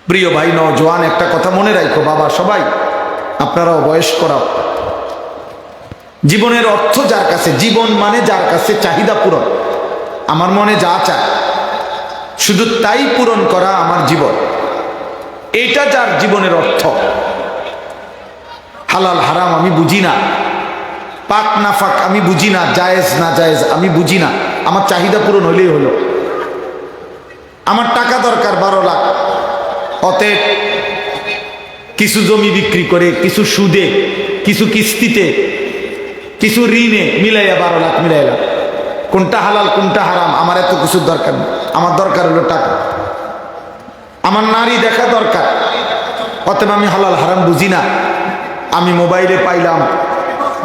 প্রিয় ভাই নওজোয়ান, একটা কথা মনে রাখো বাবা, সবাই আপনারাও বয়স্করা, জীবনের অর্থ যার কাছে, জীবন মানে যার কাছে চাহিদা পূরণ, আমার মনে যা চায় শুধু তাই পূরণ করা আমার জীবন, এটা যার জীবনের অর্থ। হালাল হারাম আমি বুঝি না, পাক না ফাক আমি বুঝি না, জায়েজ না জায়েজ আমি বুঝি না, আমার চাহিদা পূরণ হলেই হলো। আমার টাকা দরকার 12 লাখ, অতএব কিছু জমি বিক্রি করে, কিছু সুদে, কিছু কিস্তিতে, কিছু ঋণে মিলাইয়া 12 লাখ মিলাইলাম। কোনটা হালাল কোনটা হারাম আমার এত কিছুর দরকার নেই, আমার দরকার হলো টাকা। আমার নারী দেখা দরকার, অতএব আমি হালাল হারাম বুঝি না। আমি মোবাইলে পাইলাম,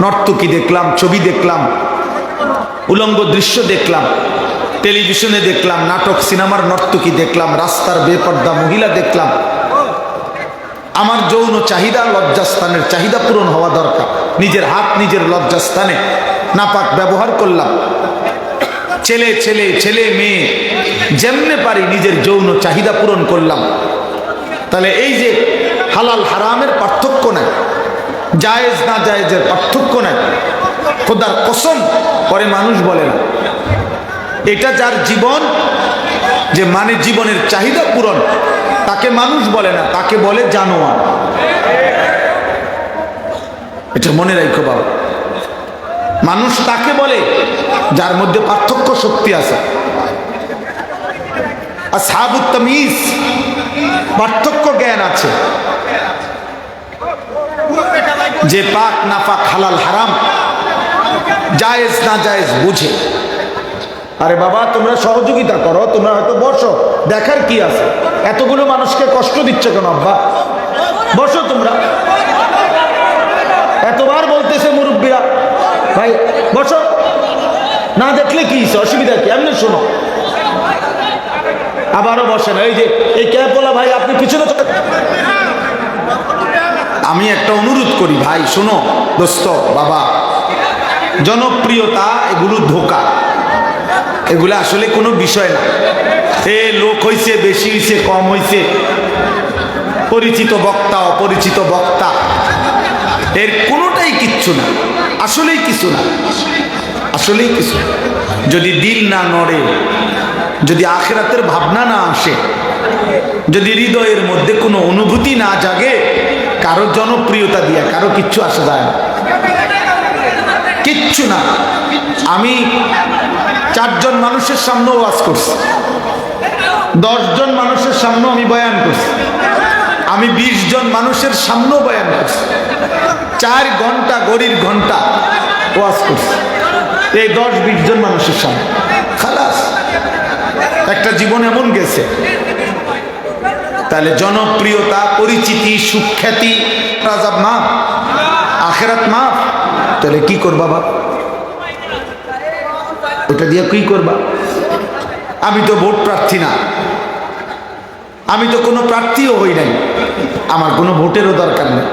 নর্তকী দেখলাম, ছবি দেখলাম, উলঙ্গ দৃশ্য দেখলাম, টেলিভিশনে দেখলাম, নাটক সিনেমার নর্তকী দেখলাম, রাস্তার বেপর্দা মহিলা দেখলাম। আমার যৌন চাহিদা, লজ্জাস্থানের চাহিদা পূরণ হওয়া দরকার। নিজের হাত নিজের লজ্জাস্থানে নাপাক ব্যবহার করলাম। ছেলে ছেলে ছেলে মেয়ে যেমনে পারি নিজের যৌন চাহিদা পূরণ করলাম। তাহলে এই যে হালাল হারামের পার্থক্য নাই, জায়েজ না জায়েজের পার্থক্য নাই, খোদার কসম পরে মানুষ বলে না। এটা যার জীবন, যে মানে জীবনের চাহিদা পূরণ, তাকে মানুষ বলে না, তাকে বলে জানোয়ার। এটা মনে রাখো বাবা, মানুষ তাকে বলে যার মধ্যে পার্থক্য শক্তি আছে। আসহাবুত তামিজ, পার্থক্য জ্ঞান আছে, যে পাক না পাক, হালাল হারাম, জায়েজ না জায়েজ বুঝে। আরে বাবা তোমরা সহযোগিতা করো, তোমরা হয়তো বসো, দেখার কি আছে, এতগুলো মানুষকে কষ্ট দিচ্ছ কেন আব্বা? বসো তোমরা, এতবার বলতেছে মুরব্বীরা ভাই বসো, না দেখলে কি অসুবিধা কি, এমনি শোনো। আবারও বসেন, এই যে এই ক্যাপওয়ালা ভাই আপনি পিছনে। আমি একটা অনুরোধ করি ভাই, শোনো দোস্ত বাবা, জনপ্রিয়তা এগুলো ধোঁকা, এগুলো আসলে কোনো বিষয় না। এ লোক হইছে, বেশি হইছে, কম হইছে, পরিচিত বক্তা অপরিচিত বক্তা, এর কোনোটাই কিচ্ছু না, আসলেই কিছু না, আসলেই কিছু। যদি দিল না নড়ে, যদি আখিরাতের ভাবনা না আসে, যদি হৃদয়ের মধ্যে কোনো অনুভূতি না জাগে, কারো জনপ্রিয়তা দিয়া কারো কিচ্ছু আসা যায় না, কিচ্ছু না। আমি 4 জন মানুষের সামনেও ওয়াজ করছি, 10 জন মানুষের সামনেও আমি বয়ান করছি, আমি 20 জন মানুষের সামনেও বয়ান করছি, 4 ঘন্টা ঘড়ির ঘন্টা ওয়াজ করছি এই 10-20 জন মানুষের সামনে। খালাস, একটা জীবন এমন গেছে। তাহলে জনপ্রিয়তা, পরিচিতি, সুখ্যাতি, আযাব মাফ, আখিরাত মাফ, তাহলে কি করবা বাবা? ওটা দিয়ে কি করবা? আমি তো ভোট প্রার্থী না, আমি তো কোনো প্রার্থীও হই নাই, আমার কোনো ভোটেরও দরকার নেই,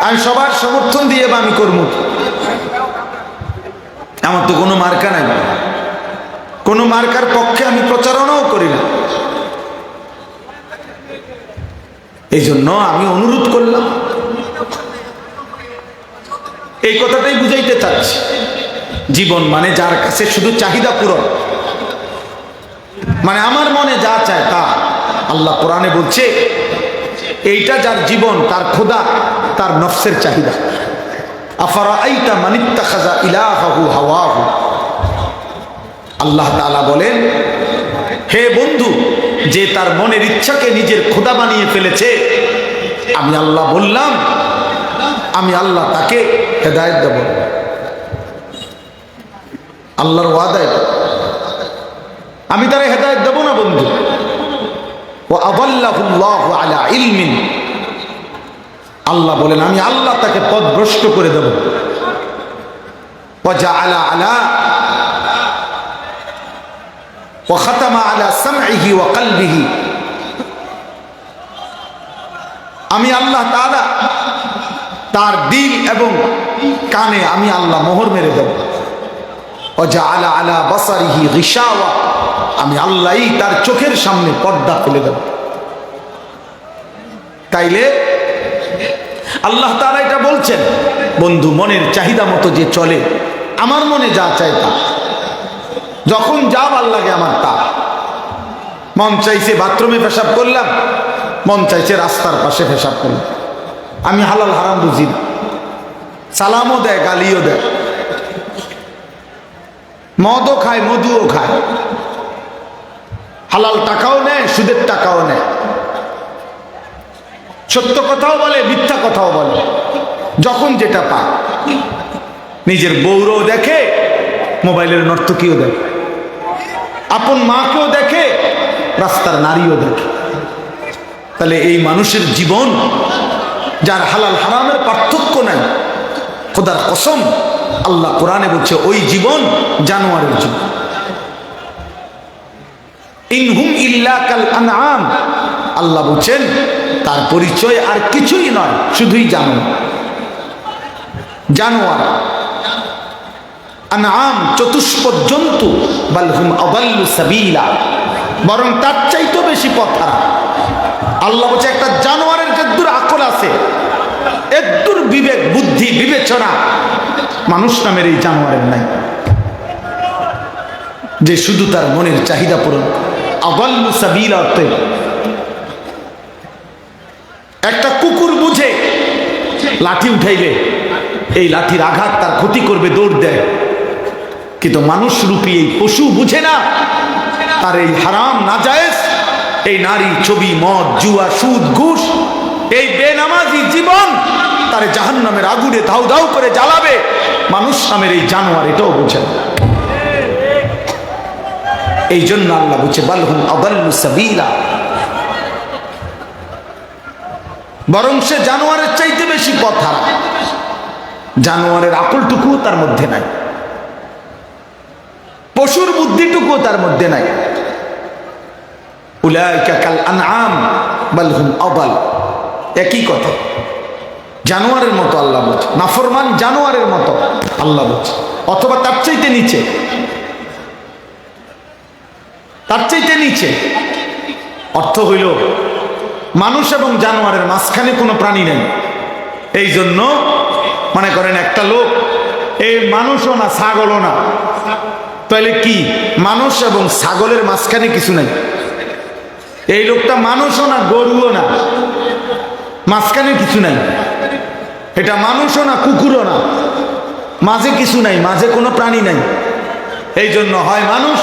আমি সবার সমর্থন দিয়ে আমি করবো, আমার তো কোনো মার্কা নাই, কোনো মার্কার পক্ষে আমি প্রচারণাও করি না। এই জন্য আমি অনুরোধ করলাম, এই কথাটাই বুঝাইতে চাচ্ছি। জীবন মানে যার কাছে শুধু চাহিদা পূরণ, মানে আমার মনে যা চায় তা। আল্লাহ কোরআনে বলছে এইটা যার জীবন, তার খোদা, তার নফসের চাহিদা। আফারাআইতা মান ইত্তাখাযা ইলাহাহু হাওয়াহু, আল্লাহ তাআলা বলেন, হে বন্ধু, যে তার মনের ইচ্ছাকে নিজের খোদা বানিয়ে ফেলেছে, আমি আল্লাহ বললাম, আমি আল্লাহ তাকে হেদায়েত দেব। আল্লাহর ওয়াদা, আমি তারে হেদায়েত দেব না বন্ধু। ওয়া আযাল্লাহুল্লাহু আলা ইলমিন, আল্লাহ বলেন আমি আল্লাহ তাকে পথভ্রষ্ট করে দেব। ওয়া জাআলা আলা ওয়া খাতামা আলা সামঈহি ওয়া কলবিহি, আমি আল্লাহ তাআলা তার দিল এবং কানে আমি আল্লাহ মোহর মেরে দেব। ওয়া জাআলা আলা বাসারিহি গিশাওয়া, আমি আল্লাহই তার চোখের সামনে পর্দা ফেলে দেব। তাইলে আল্লাহ তাআলা এটা বলছেন, বন্ধু মনের চাহিদা মতো যে চলে, আমার মনে যা চায় তা, যখন যা ভাল লাগে আমার তা। মন চাইছে বাথরুমে পেশাব করলাম, মন চাইছে রাস্তার পাশে পেশাব করলাম। আমি হালাল হারাম বুঝি না। সালামও দেয়, গালিও দেয়, মদও খায়, মধুও খায়, হালাল টাকাও নেয়, সুদের টাকাও নেয়, সত্য কথাও বলে, মিথ্যা কথাও বলে, যখন যেটা পায়। নিজের বউরও দেখে, মোবাইলের নর্তকীও দেখে, আপন মাকেও দেখে, রাস্তার নারীও দেখে। তাহলে এই মানুষের জীবন, যার হালাল হারামের পার্থক্য নাই, খোদার কসম আল্লাহ কোরআনে বলছে ওই জীবন জানোয়ারের জীবন। ইনহুম ইল্লা কাল আনআম, আল্লাহ বলছেন তার পরিচয় আর কিছুই নয়, শুধুই জানোয়ার। জানোয়ার, আনআম চতুষ্পদ জন্তু, বাল হুম আদাল্লু সাবিলা, বরং তার চাইতেও বেশি পথ হারা। আল্লাহ বলছে একটা জানোয়ারের যদ্দুর আকল আছে, এদ্দুর বিবেক বুদ্ধি বিবেচনা মানুষ নামের এই জানোয়ারের নাই, যে শুধু তার মনের চাহিদা পূরণ। আদাল্লু সাবিলা অর্থে একটা কুকুর বুঝে লাঠি উঠাইলে এই লাঠির আঘাত তার ক্ষতি করবে, দৌড় দেয়। কিন্তু মানুষ রূপী এই পশু বুঝে না, তার এই হারাম নাজায়েজ, এই নারী, ছবি, মদ, জুয়া, সুদ, ঘুষ, এই বেনামাজি জীবন তার জাহান্নামের আগুনে ধাউ ধাউ করে জ্বালাবে। মানুষ নামের এই জানোয়ার এটাও বুঝে না। এই জন্য আল্লাহ বলছে বালহুম আদাল্লু সাবিলা, বরং সে জানোয়ারের চাইতে বেশি পথ হারা। জানোয়ারের আকলটুকুও তার মধ্যে নাই, পশুর বুদ্ধিটুকুও তার মধ্যে নাই। উলাইকা কাল আনআম বাল হুম আদাল, একই কথা, জানোয়ারের মতো আল্লাহ বলছে, নাফরমান জানোয়ারের মতো আল্লাহ বলছে, অথবা তার চাইতে নিচে, তার চাইতে নিচে। অর্থ হইল মানুষ এবং জানোয়ারের মাঝখানে কোনো প্রাণী নেই। এই জন্য মনে করেন একটা লোক, এই মানুষও না ছাগলও না, তাহলে কি মানুষ এবং ছাগলের মাঝখানে কিছু নাই? এই লোকটা মানুষও না গরুও না, মাঝখানে কিছু নাই। এটা মানুষও না কুকুরও না, মাঝে কিছু নাই, মাঝে কোনো প্রাণী নাই। এই জন্য হয় মানুষ,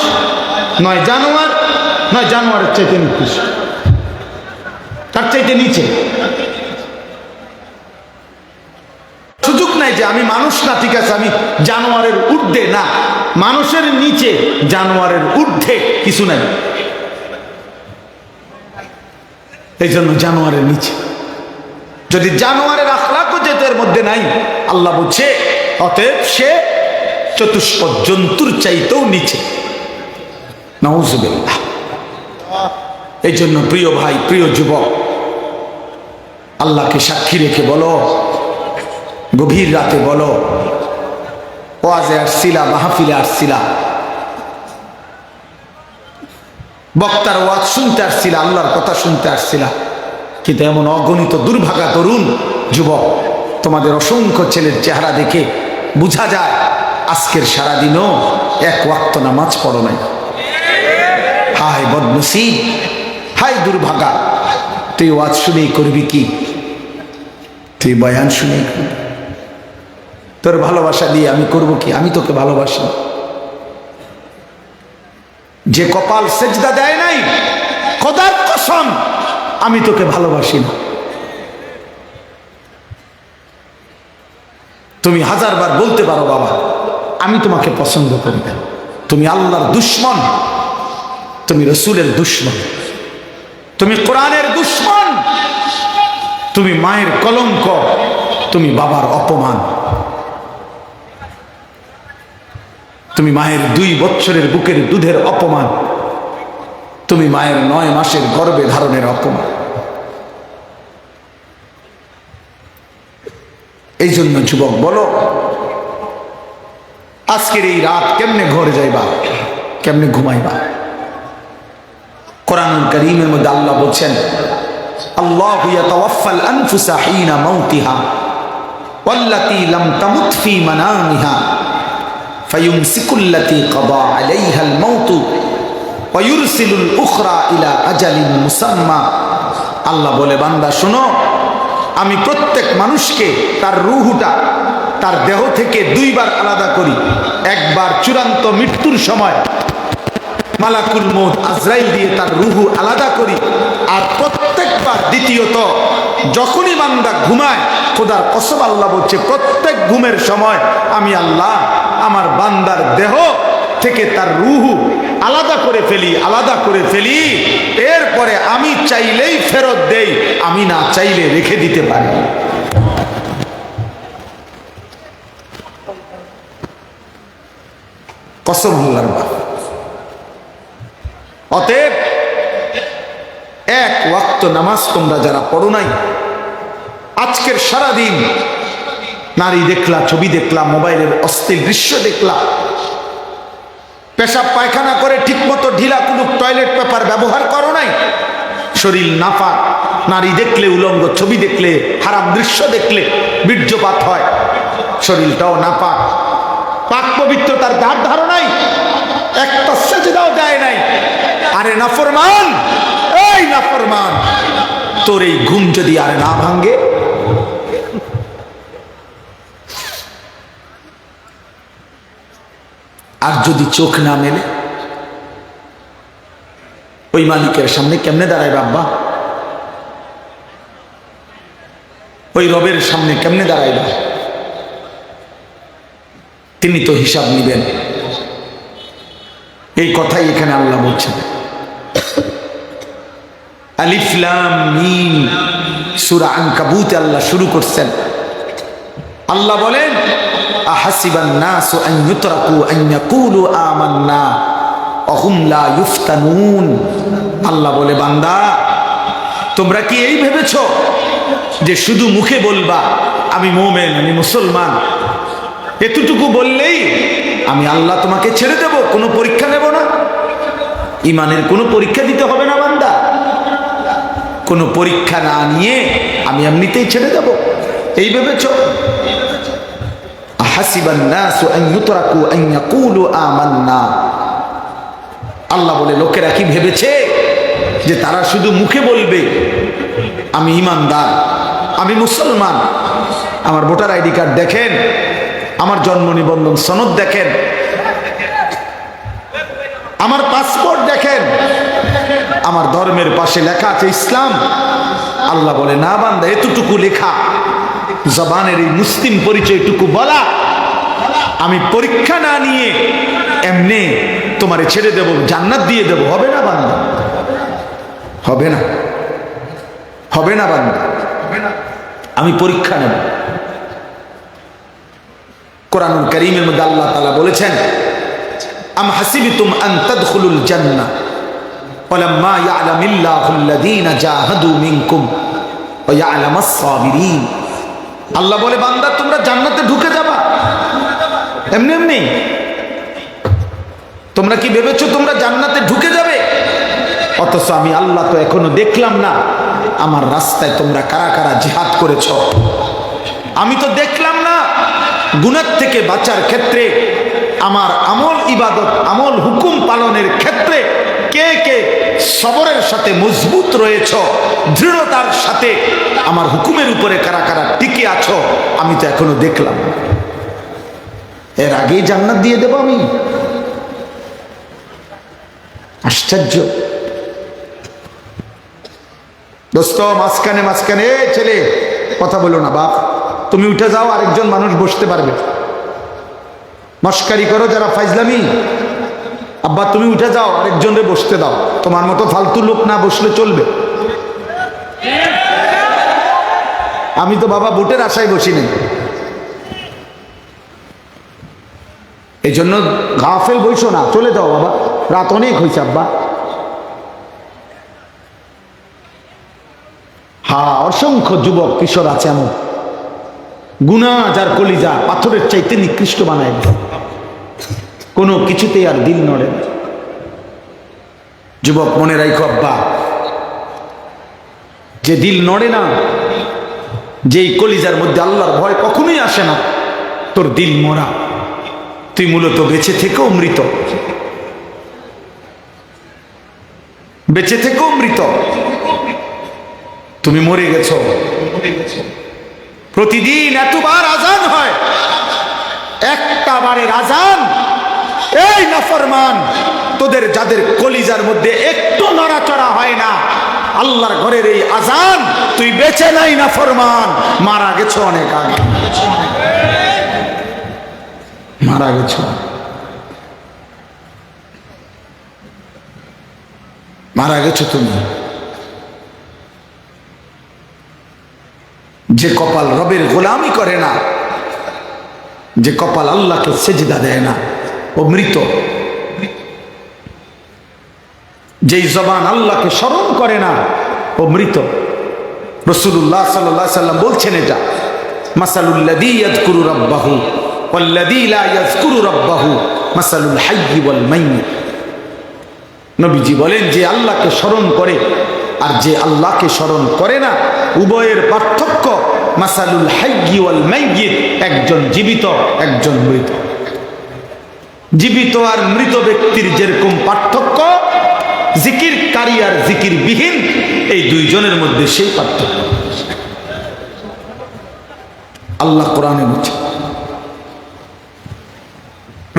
নয় জানোয়ার, নয় জানোয়ারের চাইতে নিকৃষ্ট, তার চাইতে নিচে। সুযোগ নাই যে আমি মানুষ না, ঠিক আছে আমি জানোয়ারের ঊর্ধ্বে, না, মানুষের নিচে জানোয়ারের ঊর্ধ্বে কিছু নাই। এই জন্য জানোয়ারের নিচে। যদি জানোয়ারের আখলাকও যেহেতু এর মধ্যে নাই, আল্লাহ বলছে অতএব সে চতুষ্পদ জন্তুর চাইতেও নিচে। নাউজুবিল্লাহ। এই জন্য প্রিয় ভাই, প্রিয় যুবক, আল্লাহকে সাক্ষী রেখে বলো, গভীর রাতে বলো, ওয়াজে আসছিলা, মাহফিলে আসছিলা, বক্তার ওয়াজ শুনতে আসছিলা, আল্লাহর কথা শুনতে আসছিলা, কিন্তু এমন অগণিত দুর্ভাগা তরুণ যুবক, তোমাদের অসংখ্য ছেলের চেহারা দেখে বোঝা যায় আজকের সারাদিনও এক ওয়াক্ত নামাজ পড়ো নাই। হায় বদনসিব, হায় দুর্ভাগা। তুই ওয়াজ শুনেই করবি কি? তুই বয়ান শুনেই করবি? তোর ভালোবাসা দিয়ে আমি করব কি? আমি তোকে ভালোবাসি। যে কপাল সেজদা দেয় নাই, খোদার কসম আমি তোকে ভালোবাসি না। তুমি হাজারবার বলতে পারো বাবা আমি তোমাকে পছন্দ করি না, তুমি আল্লাহর দুশ্মন, তুমি রসুলের দুশ্মন, তুমি কোরআনের দুশ্মন, তুমি মায়ের কলঙ্ক, তুমি বাবার অপমান, তুমি মায়ের 2 বছরের বুকের দুধের অপমান, তুমি মায়ের 9 মাসের গর্ভে ধারণের অপমান। এই জন্য যুবক বলো, আজকের এই রাত কেমনে ঘরে যাইবা, কেমনে ঘুমাইবা? কোরআনুল কারীমের মধ্যে আল্লাহ বলছেন আল্লাহু ইয়াতাওয়াফাল আনফুসা হিনা মাউতিহা ওয়াল্লাতী লাম তামুত ফী মানামিহা ফায়ুমসিকুল্লাতী কাদা আলাইহাল মাউত ওয়া ইউরসিলুল উখরা ইলা আজালিন মুসাম্মা। আল্লাহ বলে, বান্দা শোনো, আমি প্রত্যেক মানুষকে তার রূহটা তার দেহ থেকে দুইবার আলাদা করি। একবার চূড়ান্ত মৃত্যুর সময় মালাকুল মউত আজরাইল দিয়ে তার রূহ আলাদা করি, আর প্রত্যেকবার দ্বিতীয়ত যখনই বান্দা ঘুমায়, খোদার কসম আল্লাহ বলছে, প্রত্যেক ঘুমের সময় আমি আল্লাহ আমার বান্দার দেহ থেকে তার রূহ আলাদা করে ফেলি। এরপরে আমি চাইলেই ফেরত দেই, আমি না চাইলে রেখে দিতে পারি। কসম আল্লাহর। অতএব এক ওয়াক্ত নামাজ তোমরা যারা পড়ো নাই, আজকের সারাদিন নারী দেখলা, ছবি দেখলা, মোবাইলের অশ্লীল দৃশ্য দেখলা, পেশাব পায়খানা করে ঠিকমতো ঢিলা কুলুপ টয়লেট পেপার ব্যবহার করো নাই, শরীর নাপাক, নারী দেখলে উলঙ্গ, ছবি দেখলে, হারাম দৃশ্য দেখলে বীর্যপাত হয়, শরীরটাও নাপাক, পাক পবিত্রতার ধার ধারো নাই, একটা সেজদাও দেয় নাই। আরে নাফরমান, এই নাফরমান, তোর এই ঘুম যদি আর না ভাঙ্গে, আর যদি চোখ না মেলে, ওই মালিকের সামনে কেমনে দাঁড়ায় বাবা? ওই রবের সামনে কেমনে দাঁড়াইবা? তিনি তো হিসাব নিবেন। এই কথাই এখানে আল্লাহ বলছেন। আলিফ লাম মিম, সূরা আনকাবুতে আল্লাহ শুরু করছেন। আল্লাহ বলেন, আহাসিবান নাসু আন ইউতরাকু আন ইয়াকুলু আমান্না ওয়া হুম লা ইফতানুন। আল্লাহ বলে, বান্দা তোমরা কি এই ভেবেছো যে শুধু মুখে বলবা আমি মুমিন, আমি মুসলমান, এতটুকু বললেই আমি আল্লাহ তোমাকে ছেড়ে দেব, কোনো পরীক্ষা নেব না? ইমানের কোনো পরীক্ষা দিতে হবে না বান্দা, কোনো পরীক্ষা না নিয়ে আমি এমনিতেই ছেড়ে দেব, এই ভেবেছো? আহাসিবান নাসু আন ইউতরাকু আন ইয়াকুলু আমান্না। আল্লাহ বলে, লোকেরা কি ভেবেছে যে তারা শুধু মুখে বলবে আমি ঈমানদার, আমি মুসলমান? আমার ভোটার আইডি কার্ড দেখেন, আমার জন্ম নিবন্ধন সনদ দেখেন, আমার পাসপোর্ট দেখেন, আমার ধর্মের পাশে লেখা আছে ইসলাম। আল্লাহ বলে, না বান্দা, এতটুকু লেখা, জবানের এই মুসলিম পরিচয়টুকু বলা, আমি পরীক্ষা না নিয়ে এমনি তোমারে ছেড়ে দেব, জান্নাত দিয়ে দেব, হবে না বান্দা? হবে না, হবে না বান্দা, আমি পরীক্ষা নেব। কোরআনুল কারীমের মধ্যে আল্লাহ তাআলা বলেছেন, আম হাসিবতুম আন তাদখুলুল জান্নাহ ওয়ালাম্মা ইয়ালামিল্লাহুল্লাযীনা জাহাদু মিনকুম ওয়া ইয়ালামাস সাবিরিন। আল্লাহ বলে, বান্দা তোমরা জান্নাতে ঢুকে যাবা এমনি এমনি? তোমরা কি ভেবেছো তোমরা জান্নাতে ঢুকে যাবে? অথচ আমি আল্লাহ তো এখনো দেখলাম না আমার রাস্তায় তোমরা কারা কারা জিহাদ করেছ। আমি তো দেখলাম না গুনাহ থেকে বাঁচার ক্ষেত্রে, আমার আমল ইবাদত, আমল হুকুম পালনের ক্ষেত্রে কে কে সবরের সাথে মজবুত রয়েছ, দৃঢ়তার সাথে আমার হুকুমের উপরে কারা কারা টিকে আছো, আমি তো এখনো দেখলাম। এর আগেই জান্নাত দিয়ে দেব আমি? আশ্চর্য। দোস্ত, মাঝখানে মাঝখানে ছেলে কথা বলো না, বাপ তুমি উঠে যাও, আরেকজন মানুষ বসতে পারবে। মস্কারি করো যারা ফাইজলামি, আব্বা তুমি উঠে যাও, আরেকজনরে বসতে দাও, তোমার মতো ফালতু লোক না বসলে চলবে? আমি তো বাবা ভোটের আশায় বসি নাই, এই জন্য গাফেল বইসো না, চলে যাও বাবা, রাত অনেক হয়েছে আব্বা। হ্যাঁ, অসংখ্য যুবক কিশোর আছে এমন, গুনাহ যার কলিজা পাথরের চাইতে নিকৃষ্ট বানায়, কোনো কিছুতেই আর দিল নড়ে। যুবক মনে রাখো আব্বা, যে দিল নড়ে না, যেই কলিজার মধ্যে আল্লাহর ভয় কখনোই আসে না, তোর দিল মরা। তুই মূলত বেঁচে থেকেও মৃত, বেঁচে থেকেও মৃত। তুমি মরে গেছো। প্রতিদিন এতবার আজান হয়, একটা বারের আজান, এই নাফরমান তোদের যাদের কলিজার মধ্যে একটু নড়াচড়া হয় না, আল্লাহর ঘরের এই আজান, তুই বেঁচে নাই নাফরমান, মারা গেছো অনেক আগে, মারা গেছো, মারা গেছো তুমি। যে কপাল রবের গোলামি করে না, যে কপাল আল্লাহকে সেজদা দেয় না, ও মৃত। যেই জবান আল্লাহকে স্মরণ করে না, ও মৃত। রাসূলুল্লাহ সাল্লাল্লাহু আলাইহি সাল্লাম বলছেন এটা, মাসালুল্লাযী ইয়াযকুরু রাব্বাহু ওয়াল্লাযী লা ইয়াযকুরু রাব্বাহু মাসালুল হায়্যি ওয়াল মাইয়িত। নবীজি বলেন, যে আল্লাহকে স্মরণ করে আর যে আল্লাহকে স্মরণ করে না, উভয়ের পার্থক্য মাসালুল হায়্যি ওয়াল মাইয়িত, একজন জীবিত একজন মৃত। জীবিত আর মৃত ব্যক্তির যেরকম পার্থক্য, জিকিরকারী আর জিকিরবিহীন, এই দুইজনের মধ্যে সেই পার্থক্য। আল্লাহ কোরআনে বলছেন,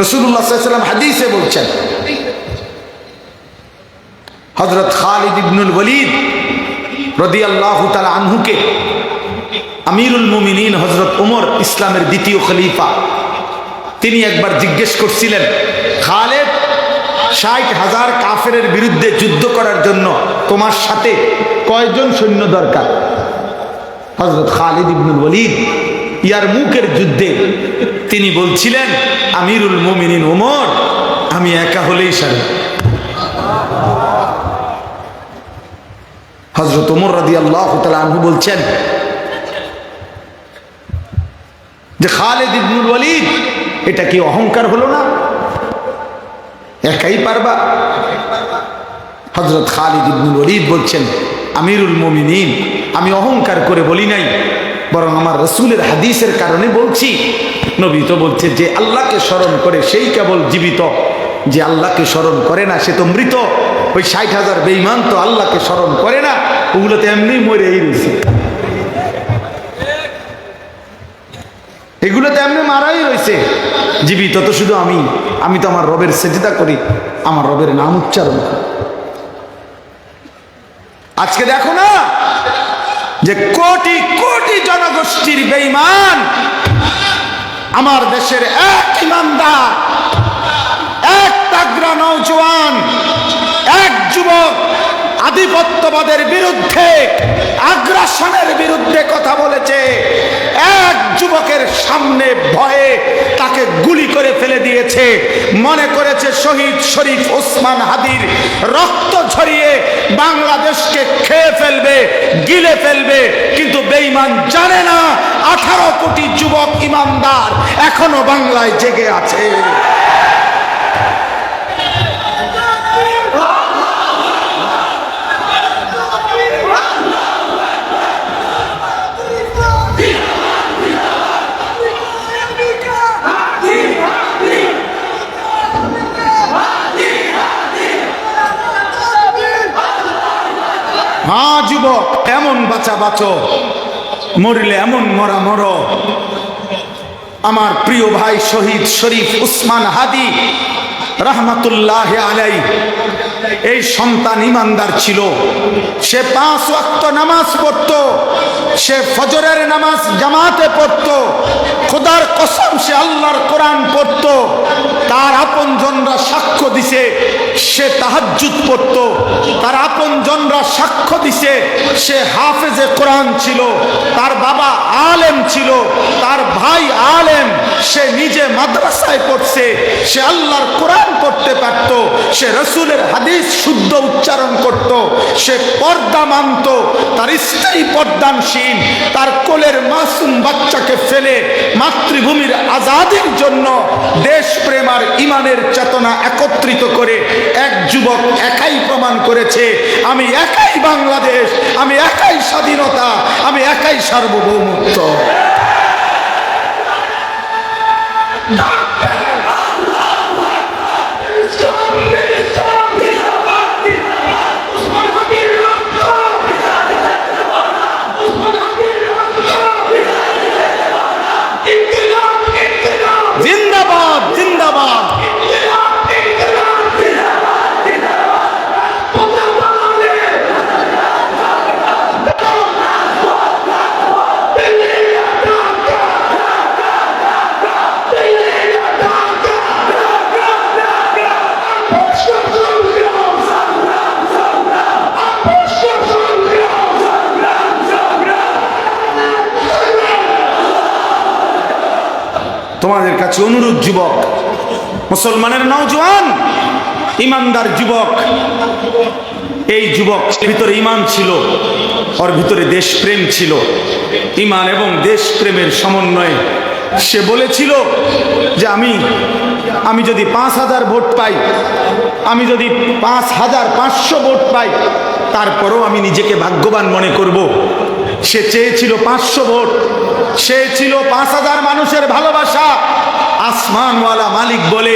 রাসূলুল্লাহ সাল্লাল্লাহু আলাইহি ওয়াসাল্লাম হাদিসে বলছেন, হযরত খালিদ ইবনুল ওয়ালিদ রাদিয়াল্লাহু তাআলা আনহুকে আমিরুল মুমিনিন হযরত ওমর, ইসলামের দ্বিতীয় খলিফা, তিনি একবার জিজ্ঞেস করছিলেন, খালেদ, ৬০,০০০ কাফেরের বিরুদ্ধে যুদ্ধ করার জন্য তোমার সাথে কয়জন সৈন্য দরকার? হযরত খালিদ ইবনুল ওয়ালিদ ইয়ারমুকের যুদ্ধে তিনি বলছিলেন, আমিরুল মুমিনিন ওমর, আমি একা হলেই সারে। হযরত ওমর রাদিয়াল্লাহু তাআলা আনহু বলছেন যে, খালিদ ইবনুল ওয়ালিদ, এটা কি অহংকার হলো না? একাই পারবা? হযরত খালিদ ইবনুল ওয়ালিদ বলছেন, আমিরুল মুমিনিন, আমি অহংকার করে বলি নাই, বরং আমার রাসূলের হাদিসের কারণে বলছি। নবী তো বলছে, যে আল্লাহকে স্মরণ করে সেই কেবল জীবিত, যে আল্লাহকে স্মরণ করে না সে তো মৃত। ওই ৬০,০০০ বেঈমান তো আল্লাহকে স্মরণ করে না, ওগুলো তো এমনি মরেই রয়েছে, এগুলো তো এমনি মারাই রয়েছে। জীবিত তো শুধু আমি তো আমার রবের সেজদা করি, আমার রবের নাম উচ্চারণ করি। আজকে দেখো না যে কোটি কোটি জনগোষ্ঠীর বেঈমান, আমার দেশের এক ইমানদার, এক তাগড়া নওজোয়ান, এক যুবক আধিপত্যবাদের বিরুদ্ধে, আগ্রাসনের বিরুদ্ধে কথা বলেছে। এক যুবকের সামনে ভয়ে তাকে গুলি করে ফেলে দিয়েছে। মনে করেছে শহীদ শরীফ ওসমান হাদির রক্ত ঝরিয়ে বাংলাদেশকে খেয়ে ফেলবে, গিলে ফেলবে। কিন্তু বেঈমান জানে না 18 কোটি যুবক ইমানদার এখনো বাংলায় জেগে আছে। হ্যাঁ যুবক, এমন বাঁচা বাঁচো, মরলে এমন মরা মরো। আমার প্রিয় ভাই শহীদ শরীফ উসমান হাদি রহমতুল্লাহ আলাইহি, এই সন্তান ইমানদার ছিল। সে 5 ওয়াক্ত নামাজ পড়তো, সে ফজরের নামাজ জামাতে পড়তো, খোদার কসম সে আল্লাহর কোরআন পড়তো। তার আপনজনরা সাক্ষ্য দিছে সে তাহাজ্জুদ পড়তো, তার আপনজনরা সাক্ষ্য দিছে সে হাফেজে কোরআন ছিল, তার বাবা আলেম ছিল, তার ভাই আলেম, সে নিজে মাদ্রাসায় পড়ছে, সে আল্লাহর কোরআন পড়তে পারত, সে রসুলের হাদিস শুদ্ধ উচ্চারণ করত, সে পর্দা মানত, তার স্ত্রী পর্দানশীল, তার কোলের মাসুম বাচ্চাকে ফেলে মাতৃভূমির আজাদির জন্য দেশপ্রেম আর ইমানের চেতনা একত্রিত করে এক যুবক একাই প্রমাণ করেছে, আমি একাই বাংলাদেশ, আমি একাই স্বাধীনতা, আমি একাই সার্বভৌমত্ব। জিন্দাবাদ জিন্দাবাদ। তোমাদের কাছে অনুরোধ যুবক, মুসলমানের নওজোয়ান ইমানদার যুবক, এই যুবক ভিতরে ইমান ছিল, ওর ভিতরে দেশপ্রেম ছিল, ইমান এবং দেশপ্রেমের সমন্বয়ে সে বলেছিল যে আমি যদি 5,000 ভোট পাই, আমি যদি 5,500 ভোট পাই, তারপরও আমি নিজেকে ভাগ্যবান মনে করব। সে চেয়েছিল 500 ভোট, সে ছিল 5,000 মানুষের ভালোবাসা। আসমানওয়ালা মালিক বলে,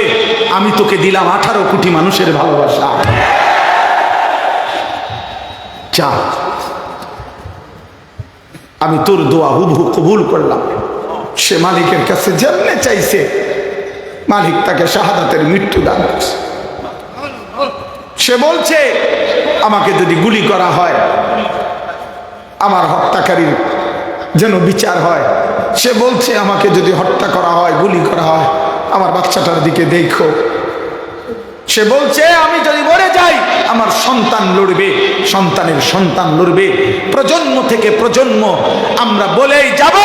আমি তোকে দিলাম 18 কোটি মানুষের ভালোবাসা, চা, আমি তোর দোয়া হুবহু কবুল করলাম। সে মালিকের কাছে যেমনে চাইছে, মালিক তাকে শাহাদাতের মৃত্যু দান করছে। সে বলছে, আমাকে যদি গুলি করা হয়, আমার হত্যাকারীর যেন বিচার হয়। সে বলছে, আমাকে যদি হত্যা করা হয়, গুলি করা হয়, আমার বাচ্চাটার দিকে দেখো। সে বলছে, আমি যদি মরে যাই, আমার সন্তান লড়বে, সন্তানের সন্তান লড়বে, প্রজন্ম থেকে প্রজন্ম আমরা বলেই যাব,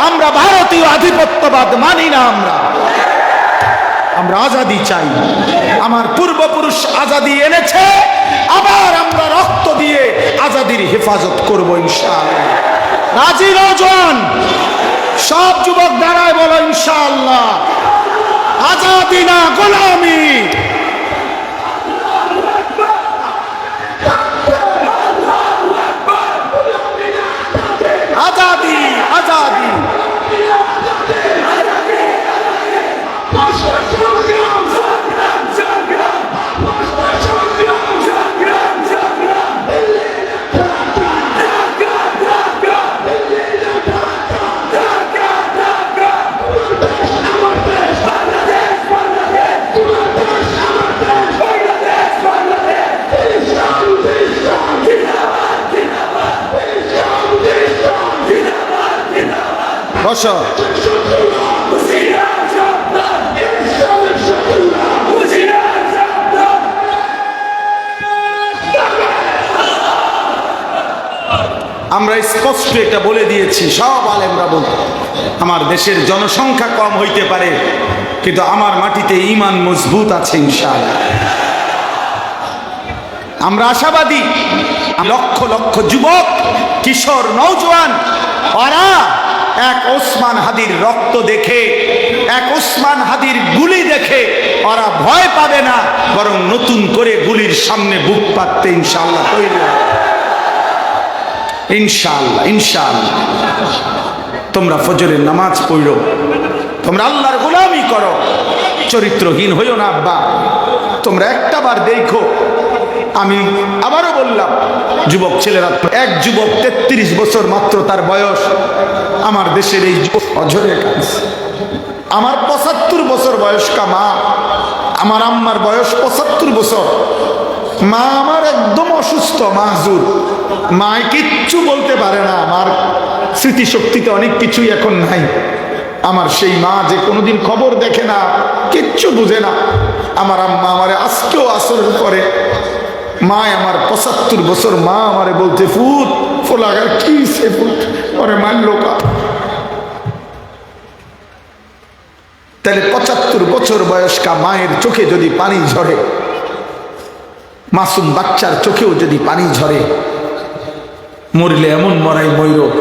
আমরা ভারতীয় আধিপত্যবাদ মানি না, আমরা আজাদি চাই। আমার পূর্বপুরুষ আজাদি এনেছে, আবার আমরা রক্ত দিয়ে আজাদির হেফাজত করব ইনশাআল্লাহ। রাজি নওজোয়ান সব যুবক দাঁড়ায় বলো ইনশাআল্লাহ, আজাদি না গোলামি। আজাদি আজাদি। বসো। আমরা স্পষ্ট এটা বলে দিয়েছি, সব আলেমরা বল, আমার দেশের জনসংখ্যা কম হইতে পারে, কিন্তু আমার মাটিতে ঈমান মজবুত আছে ইনশাআল্লাহ। আমরা আশাবাদী। লক্ষ লক্ষ যুবক, কিশোর, নওজোয়ান, ওরা এক ওসমান হাদির রক্ত দেখে, এক ওসমান হাদির গুলি দেখে ওরা ভয় পাবে না, বরং নতুন করে গুলির সামনে বুক পাততে ইনশাআল্লাহ তৈরি হবে। ইনশাআল্লাহ ইনশাআল্লাহ। তোমরা ফজরের নামাজ পড়ো, তোমরা আল্লাহর গোলামি করো, চরিত্রহীন হইও না আব্বা। তোমরা একটা বার দেখো, আমি আবারও বললাম, যুবক ছেলেরা, এক যুবক 33 বছর মাত্র তার বয়স, আমার দেশের এই যুবক অঝরে কাঁদছে। আমার 75 বছর বয়স্কা মা, আমার আম্মার বয়স 75 বছর, মা আমার একদম অসুস্থ, মাহজুর, মা কিচ্ছু বলতে পারে না, আমার স্মৃতিশক্তিতে অনেক কিছুই এখন নাই। আমার সেই মা যে কোনোদিন খবর দেখে না, কিচ্ছু বুঝে না, আমার আম্মা আমারে আজকেও আসর করে। মা আমার 75 বছর, মা আমারে বলতে, ফুট ফোলাগার কি সে ফুট ওরে মারলো কা। তাহলে 75 বছর বয়স্কা মায়ের চোখে যদি পানি ঝরে, মাসুম বাচ্চার চোখেও যদি পানি ঝরে, মরলে এমন মরাই ময়ূর,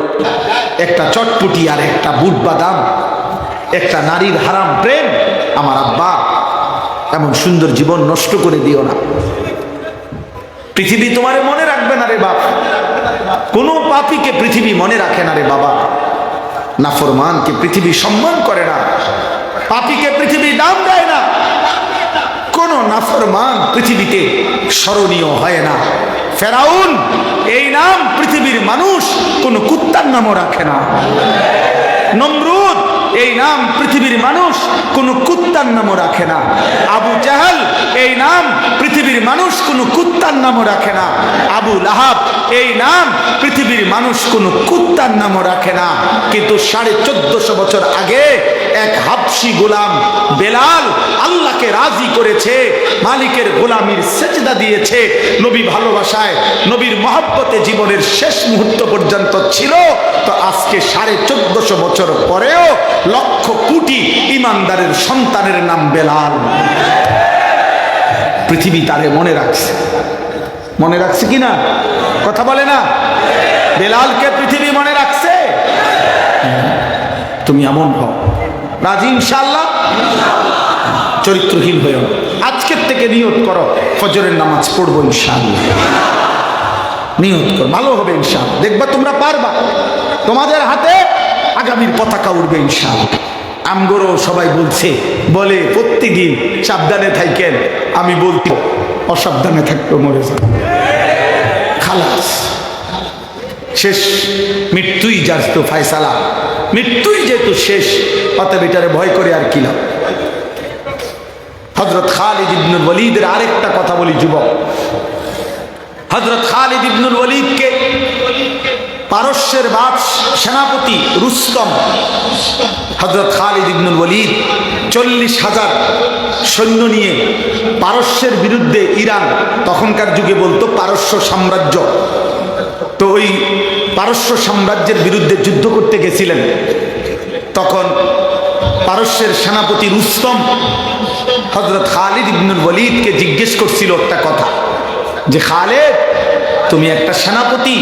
একটা চটপটি আর একটা বুট বাদাম, একটা নারীর হারাম প্রেম। আমার আব্বা, এমন সুন্দর জীবন নষ্ট করে দিও না। পৃথিবী তোমারে মনে রাখবে না রে বাপ, কোনো পাপীকে পৃথিবী মনে রাখে না রে বাবা। নাফরমানকে পৃথিবী সম্মান করে না, পাপীকে পৃথিবী দাম দেয় না, কোন নাফরমান পৃথিবীতে স্মরণীয় হয় না। ফেরাউন এই নাম পৃথিবীর মানুষ কোন কুত্তার নামও রাখে না। নমরুদ এই নাম পৃথিবীর মানুষ কোন কুত্তার নামও রাখে না। আবু জাহাল এই নাম পৃথিবীর মানুষ কোন কুত্তার নামও রাখে না। আবু লাহাব এই নাম পৃথিবীর মানুষ কোন কুত্তার নামও রাখে না। কিন্তু 1450 বছর আগে এক হাবশি গোলাম বেলাল আল্লাহকে রাজি করেছে, মালিকের গোলামির সেজদা দিয়েছে, নবী ভালোবাসায়, নবীর মহব্বতে জীবনের শেষ মুহূর্ত পর্যন্ত ছিল। তো আজকে 1450 বছর পরেও লক্ষ কোটি ইমানদারের সন্তানের নাম বেলাল। পৃথিবী তারে মনে রাখছে, মনে রাখছে কিনা কথা বলে না? বেলালকে পৃথিবী মনে রাখছে। তুমি এমন হও রাজি ইনশাআল্লাহ, চরিত্রহীন হয়েও আজকের থেকে নিয়ত করো ফজরের নামাজ পড়বো ইনশাআল্লাহ। নিয়ত করো, ভালো হবে ইনশাআল্লাহ, দেখবা তোমরা পারবা, তোমাদের হাতে আগামীর পতাকা উঠবে ইনশাআল্লাহ। আমগরও সবাই বলছে, বলে প্রত্যেকদিন সাবধানে থাকেন, আমি বলতে অসাবধানে থাকতে মরে যাবে, খালাস শেষ, মৃত্যুই যার তো ফায়সালা, মৃত্যুই যেহেতু শেষ, অতএব এটারে ভয় করে আর কি লাভ। হযরত খালিদ ইবনুল ওয়ালিদের আরেকটা কথা বলি যুবক, হযরত খালিদ ইবনুল ওয়ালিদকে পারস্যের সেনাপতি রুস্তম, হযরত খালিদ ইবনুল ওয়ালিদ 40,000 সৈন্য নিয়ে পারস্যের বিরুদ্ধে, ইরান তখনকার যুগে বলতো পারস্য সাম্রাজ্য, তো ওই পারস্য সাম্রাজ্যের বিরুদ্ধে যুদ্ধ করতে গেছিলেন। তখন পারস্যের সেনাপতি রুস্তম হযরত খালিদ ইবনুল ওয়ালিদকে জিজ্ঞেস করছিল একটা কথা, যে খালিদ, তুমি একটা সেনাপতি,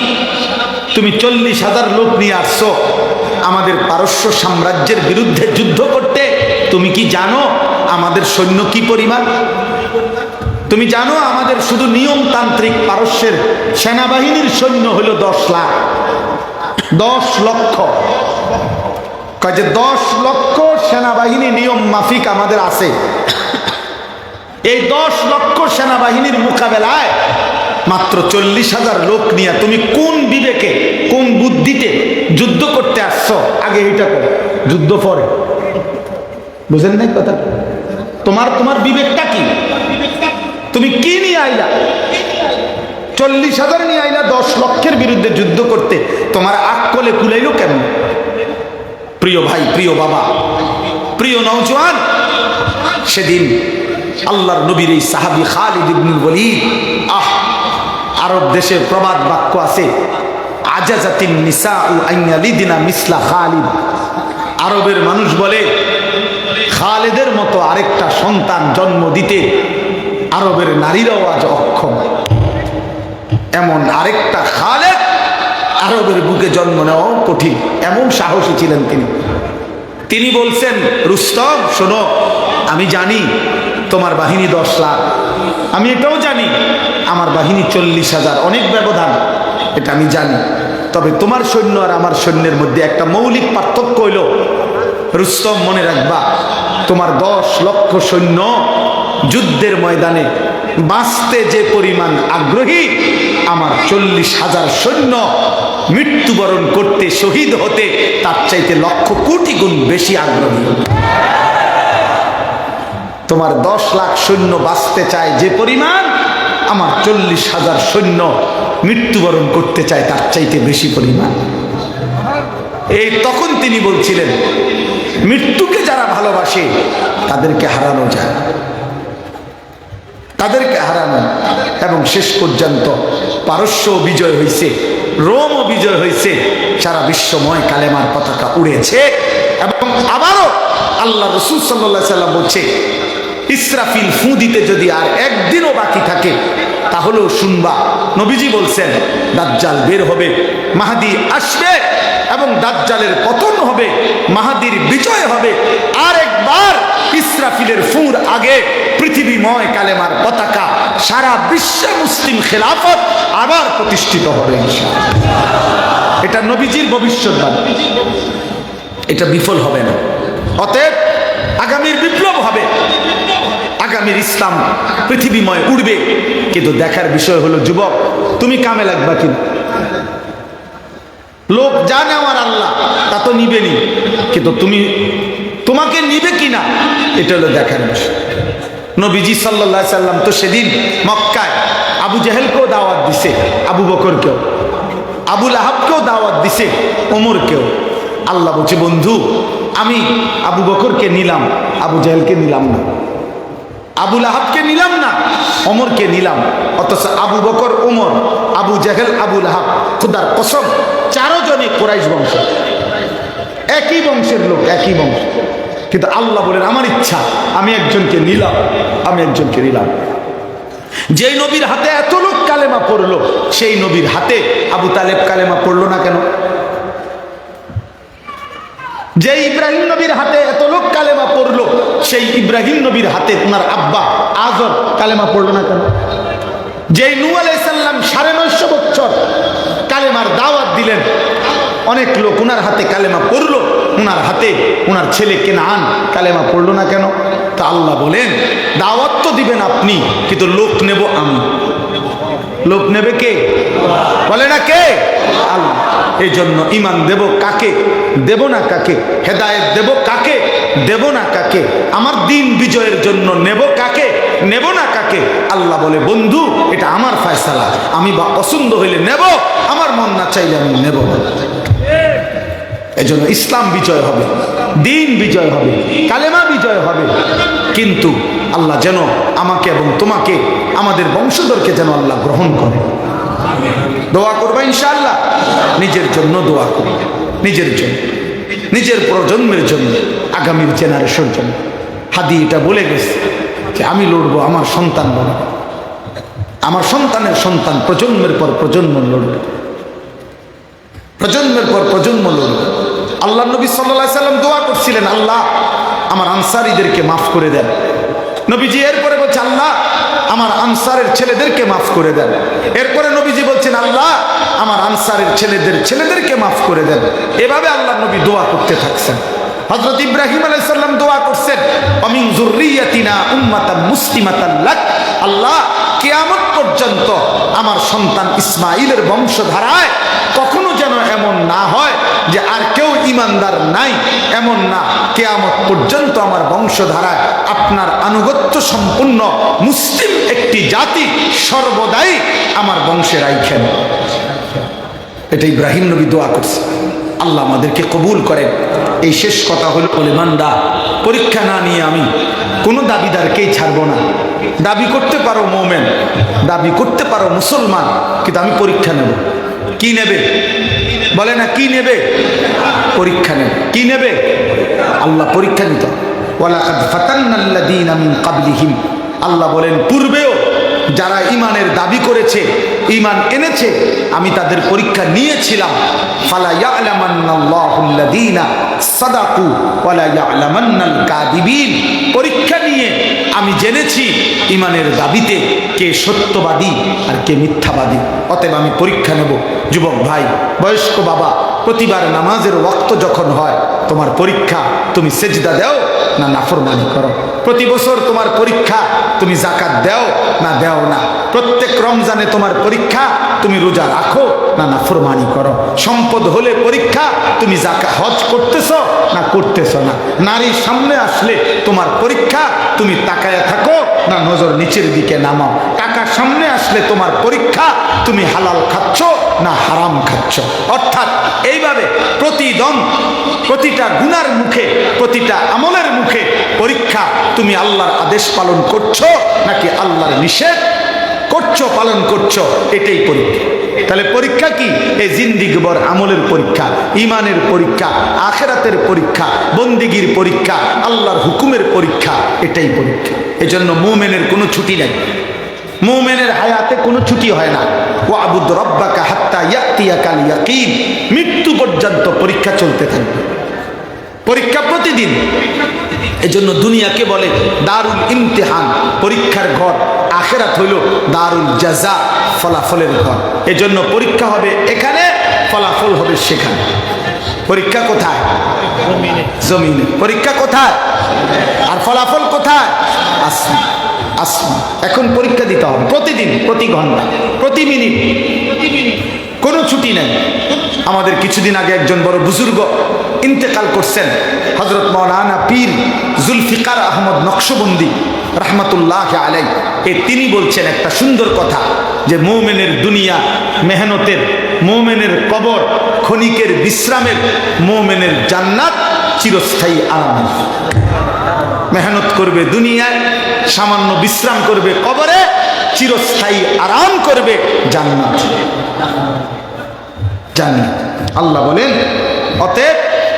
তুমি 40,000 লোক নিয়ে আসছো আমাদের পারস্য সাম্রাজ্যের বিরুদ্ধে যুদ্ধ করতে, তুমি কি জানো আমাদের সৈন্য কি পরিমাণ? তুমি জানো আমাদের শুধু নিয়মতান্ত্রিক পারস্যের সেনাবাহিনীর সৈন্য হলো 10 লাখ, 10 লক্ষ, কাজে 10 লক্ষ সেনাবাহিনী নিয়ম মাফিক আমাদের আছে। এই 10 লক্ষ সেনাবাহিনীর মোকাবেলায় মাত্র 40,000 লোক নিয়ে তুমি কোন বিবেকে, কোন বুদ্ধিতে যুদ্ধ করতে আসছো? আগে এটা করো, যুদ্ধ পরে। বুঝেন নাই কথা? তোমার বিবেকটা কি? তুমি কি নিয়ে আইলা? 40,000 নিয়ে আইলা 10 লক্ষের বিরুদ্ধে যুদ্ধ করতে, তোমার আকলে কুলাইলো কেমন? প্রিয় ভাই, প্রিয় বাবা, প্রিয় নওজোয়ান, সেদিন আল্লাহর নবীর এই সাহাবী খালিদ ইবনুল ওয়ালিদ, আরব দেশের প্রবাদ বাক্য আছে, আজাজাতিন নিসাউ আইয়ালিদিনা মিসলা খালিদ। আরবের মানুষ বলে খালিদের মতো আরেকটা সন্তান জন্ম দিতে আরবের নারীরাও আজ অক্ষম। এমন আরেকটা খালিদ আরবের বুকে জন্ম নেওয়া কঠিন, এমন সাহসী ছিলেন তিনি। তিনি বলছেন, রুস্তম শোনো, আমি জানি তোমার বাহিনী 10 লাখ, আমি এটাও জানি আমার বাহিনী 40,000, অনেক ব্যবধান, এটা আমি জানি। তবে তোমার সৈন্য আর আমার সৈন্যের মধ্যে একটা মৌলিক পার্থক্য হইল, রুস্তম মনে রাখবা, তোমার 10 লক্ষ সৈন্য যুদ্ধের ময়দানে বাঁচতে যে পরিমাণ আগ্রহী, আমার 40,000 সৈন্য মৃত্যুবরণ করতে, শহীদ হতে তার চাইতে লক্ষ কোটি গুণ বেশি আগ্রহী। তোমার 10 লাখ সৈন্য বাঁচতে চায় যে পরিমাণ, আমার 40,000 সৈন্য মৃত্যুবরণ করতে চায় তার চাইতে বেশি পরিমাণ। এই তখন তিনি বলছিলেন, মৃত্যুকে যারা ভালোবাসে তাদেরকে হারানো যায়, তাদেরকে হারানো। এবং শেষ পর্যন্ত পারস্য বিজয় হয়েছে, রোমও বিজয় হয়েছে, সারা বিশ্বময় কালেমার পতাকা উড়েছে। এবং আবারও আল্লাহ রাসূল সাল্লাল্লাহু আলাইহি ওয়াসাল্লাম বলছে, ইসরাফিল ফু দিতে যদি আর একদিনও বাকি থাকে, তাহলেও শুনবা। নবীজি বলছেন দাজ্জাল বের হবে, মাহদী আসবে এবং দাজ্জালের পতন হবে, মাহদীর বিজয় হবে। আর একবার ইসরাফিলের ফুঁর আগে পৃথিবীময় কালেমার পতাকা, সারা বিশ্বে মুসলিম খেলাফত আবার প্রতিষ্ঠিত হবে ইনশাআল্লাহ। এটা নবীজির ভবিষ্যৎবাণী, এটা বিফল হবে না। অতএব আগামীর বিপ্লব হবে, আগামীর ইসলাম পৃথিবীময় উড়বে। কিন্তু দেখার বিষয় হলো যুবক, তুমি কামে লাগবা কিনা। লোক যা নেওয়ার আল্লাহ তা তো নিবেনি, কিন্তু তোমাকে নিবে কিনা এটা হলো দেখার বিষয়। নবীজি সাল্লাল্লাহু আলাইহি সাল্লাম তো সেদিন মক্কায় আবু জেহেলকেও দাওয়াত দিছে, আবু বকরকেও, আবু লাহাবকেও দাওয়াত দিছে, ওমরকেও। আল্লাহ বলছে বন্ধু আমি আবু বকরকে নিলাম, আবু জেহেলকে নিলাম না, আবু লাহাবকে নিলাম না, ওমরকে নিলাম। অথচ আবু বকর, ওমর, আবু জেহেল, আবু লাহাব, খুদার কসম চারজনই কুরাইশ বংশ, একই বংশের লোক, একই বংশ। কিন্তু আল্লাহ বলেন আমার ইচ্ছা আমি একজনকে নিলাম, আমি একজনকে নিলাম। যেই নবীর হাতে এত লোক কালেমা পড়লো, সেই নবীর হাতে আবু তালেব কালেমা পড়লো না কেন? যে ইব্রাহিম নবীর হাতে এত লোক কালেমা পড়লো, সেই ইব্রাহিম নবীর হাতে ওনার আব্বা আজর কালেমা পড়লো না কেন? যেই নূহ আলাইহিস সালাম 950 বছর কালেমার দাওয়াত দিলেন, অনেক লোক ওনার হাতে কালেমা পড়লো, ওনার হাতে ওনার ছেলে কেনান কালেমা পড়লো না কেন? তা আল্লাহ বলেন দাওয়াত তো দিবেন আপনি, কিন্তু লোক নেব আমি। লোক নেবে কে? বলে না কে? আল্লাহ। এই জন্য ইমান দেব কাকে, দেব না কাকে। হেদায়েত দেব কাকে, দেব না কাকে। আমার দিন বিজয়ের জন্য নেব কাকে, নেব না কাকে। আল্লাহ বলে বন্ধু এটা আমার ফয়সালা, আমি বা পছন্দ হইলে নেব, আমার মন না চাইলে আমি নেব না। এজন্য ইসলাম বিজয় হবে, দিন বিজয় হবে, কালেমা বিজয় হবে। কিন্তু আল্লাহ যেন আমাকে এবং তোমাকে, আমাদের বংশধরকে যেন আল্লাহ গ্রহণ করে। দোয়া করবা ইনশাআল্লাহ। নিজের জন্য দোয়া করো, নিজের জন্য, নিজের প্রজন্মের জন্য, আগামীর জেনারেশন জন্য। হাদি এটা বলে গেছে যে আমি লড়বো, আমার সন্তান বলে, আমার সন্তানের সন্তান প্রজন্মের পর প্রজন্ম লড়বে, প্রজন্মের পর প্রজন্ম লড়বে। আল্লাহ নবী সাল্লাল্লাহু আলাইহি সাল্লাম দোয়া করছিলেন আল্লাহ আমার আনসারীদেরকে মাফ করে দেন। নবীজি এরপরে বলছে আল্লাহ আমার আনসারের ছেলেদেরকে মাফ করে দেন। এরপরে নবীজি বলছেন আল্লাহ আমার আনসারের ছেলেদেরকে মাফ করে দেন। এভাবে আল্লাহ নবী দোয়া করতে থাকছেন। হযরত ইব্রাহিম আলাইহিস সালাম দোয়া করছেন আমিন যুররিয়াতিনা উম্মাতান মুসলিমাতান লাক। আল্লাহ কিয়ামত পর্যন্ত আমার সন্তান ইসমাঈলের বংশধারায় কখনো যেন এমন না হয় যে আর কেউ ঈমানদার নাই, এমন না। কিয়ামত পর্যন্ত আমার বংশধারায় আপনার আনুগত্য সম্পূর্ণ মুসলিম একটি জাতি সর্বদাই আমার বংশে রাইখেন। এটা ইব্রাহিম নবী দোয়া করছে। আল্লাহ আমাদেরকে কবুল করেন। এই শেষ কথা হলো ইমানদার, পরীক্ষা না নিয়ে আমি কোনো দাবিদারকেই ছাড়বো না। দাবি করতে পারো মোমেন, দাবি করতে পারো মুসলমান, কিন্তু আমি পরীক্ষা নেব। কি নেবে? বলে না কি নেবে? পরীক্ষা নেবে। কি নেবে? আল্লাহ পরীক্ষা নিত। ওয়ালাকাদ ফাতান্নাল্লাযীনা মিন ক্বাবলিহিম। আল্লাহ বলেন পূর্বেও যারা ঈমানের দাবি করেছে, ঈমান এনেছে, আমি তাদের পরীক্ষা নিয়েছিলাম। ফালা ইয়ালামান্নাল্লাহুল্লাযীনা সাদাকু ওয়ালা ইয়ালামান্নাল কাযিবিন। পরীক্ষা নিয়ে আমি জেনেছি ঈমানের দাবিতে কে সত্যবাদী আর কে মিথ্যাবাদী। অতএব আমি পরীক্ষা নেব। যুবক ভাই, বয়স্ক বাবা, প্রতিবার নামাজের ওয়াক্ত যখন হয় তোমার পরীক্ষা তুমি সেজদা দাও না নাফরমানি করো। প্রতি বছর তোমার পরীক্ষা তুমি যাকাত দাও না দাও না। প্রত্যেক রমজানে তোমার পরীক্ষা তুমি রোজা রাখো না নাফরমানি করো। সম্পদ হলে পরীক্ষা তুমি হজ করতেছ না করতেছ না। নারীর সামনে আসলে তোমার পরীক্ষা তুমি তাকায়া থাকো না নজর নিচের দিকে নামাও। টাকা সামনে আসলে তোমার পরীক্ষা তুমি হালাল খাচ্ছ না হারাম খাচ্ছ। অর্থাৎ এইভাবে প্রতিদিন প্রতিটা গুনার মুখে, প্রতিটা আমলের মুখে পরীক্ষা তুমি আল্লাহর আদেশ পালন করছো নাকি আল্লাহর নিষেধ করছো, পালন করছো। এটাই পরীক্ষা। তাহলে পরীক্ষা কি? এই জিন্দিগিভর আমলের পরীক্ষা, ঈমানের পরীক্ষা, আখিরাতের পরীক্ষা, বন্দেগীর পরীক্ষা, আল্লাহর হুকুমের পরীক্ষা। এটাই পরীক্ষা। এজন্য মুমিনের কোনো ছুটি নাই। মুমিনের হায়াতে কোনো ছুটি হয় না। ওয়াবুদ রব্বাকা হাত্তা ইয়াতিয়াকাল ইয়াকিন, মৃত্যু পর্যন্ত পরীক্ষা চলতে থাকবে, পরীক্ষা প্রতিদিন। এজন্য দুনিয়াকে বলে দারুল ইমতিহান, পরীক্ষার ঘর। আখিরাত হইল দারুল জাযা, ফলাফলের ঘর। এজন্য পরীক্ষা হবে এখানে, ফলাফল হবে সেখানে। পরীক্ষা কোথায়? জমিনে। পরীক্ষা কোথায়? আর ফলাফল কোথায়? আসমান। আসমান। এখন পরীক্ষা দিতে হবে প্রতিদিন, প্রতি ঘন্টা, প্রতি মিনিট, কোনো ছুটি নেই। আমাদের কিছুদিন আগে একজন বড় বুজুর্গ ইন্তেকাল করছেন, হযরত মাওলানা পীর জুলফিকার আহমদ নকশবন্দি রহমতুল্লাহ আলাই। তিনি বলছেন একটা সুন্দর কথা, যে মুমিনের দুনিয়া মেহনতের, মুমিনের কবর ক্ষণিকের বিশ্রামের, মুমিনের জান্নাত চিরস্থায়ী আরাম। মেহনত করবে দুনিয়ায়, সামান্য বিশ্রাম করবে কবরে, চিরস্থায়ী আরাম করবে জান্নাত। জান্নাত। আল্লাহ বলেন, অতএব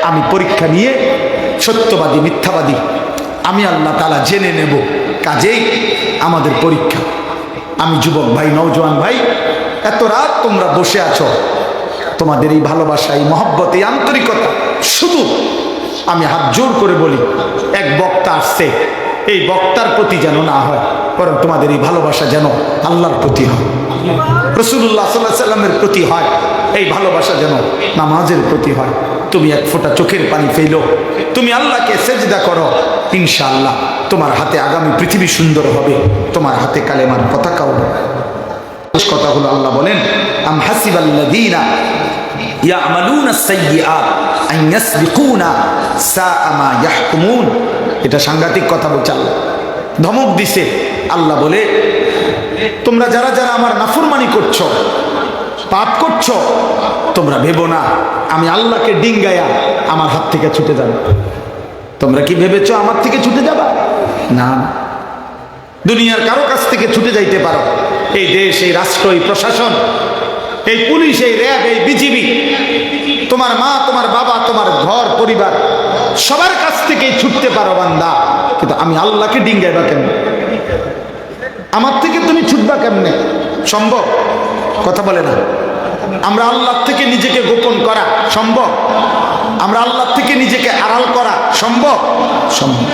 আমি পরীক্ষা নিয়ে সত্যবাদী মিথ্যাবাদী আমি আল্লাহ তাআলা জেনে নেব। কাজেই আমাদের পরীক্ষা। আমি যুবক ভাই, নওজোয়ান ভাই, এত রাত তোমরা বসে আছো, তোমাদের এই ভালোবাসা, এই মহব্বত, এই আন্তরিকতা, শুধু আমি হাত জোর করে বলি, এক বক্তা আসছে, এই বক্তার প্রতি যেন না হয়, বরং তোমাদের এই ভালোবাসা যেন আল্লাহর প্রতি হয়, রাসূলুল্লাহ সাল্লাল্লাহু আলাইহি ওয়াসাল্লামের প্রতি হয়। এই ভালোবাসা যেন নামাজের প্রতি হয়। তুমি এক ফোঁটা চোখের পানি ফেলো, তুমি আল্লাহকে সেজদা করো, ইনশাআল্লাহ তোমার হাতে আগামী পৃথিবী সুন্দর হবে, তোমার হাতে কালেমার পতাকা উঠবে। কথা হলো, আল্লাহ বলেন, আম হাসিবাল্লাযীনা ইয়ামালুনা সাইয়্যাত আন ইয়াসবিকুনা সাআ মা ইয়াহকুমুন। এটা সাংঘাতিক কথা বলছে আল্লাহ, ধমক দিছে। আল্লাহ বলে, তোমরা যারা যারা আমার নাফরমানি করছো, পাপ করছো, তোমরা ভেবো না আমি আল্লাহকে ডিঙ্গায়া আমার হাত থেকে ছুটে যাব। তোমরা কি ভেবেছো আমার থেকে ছুটে যাবা? না, দুনিয়ার কারো কাছ থেকে ছুটে যাইতে পারো। এই দেশ, এই রাষ্ট্র, এই প্রশাসন, এই পুলিশ, এই র্যাব, এই বিজিবি, তোমার মা, তোমার বাবা, তোমার ঘর পরিবার, সবার কাছ থেকেই ছুটতে পারো বান্দা। কিন্তু আমি আল্লাহকে ডিঙ্গাইবা কেমনে? আমার থেকে তুমি ছুটবা কেমনে? সম্ভব? কথা বলে না। আমরা আল্লাহ থেকে নিজেকে গোপন করা সম্ভব? আমরা আল্লাহ থেকে নিজেকে আড়াল করা সম্ভব? সম্ভব।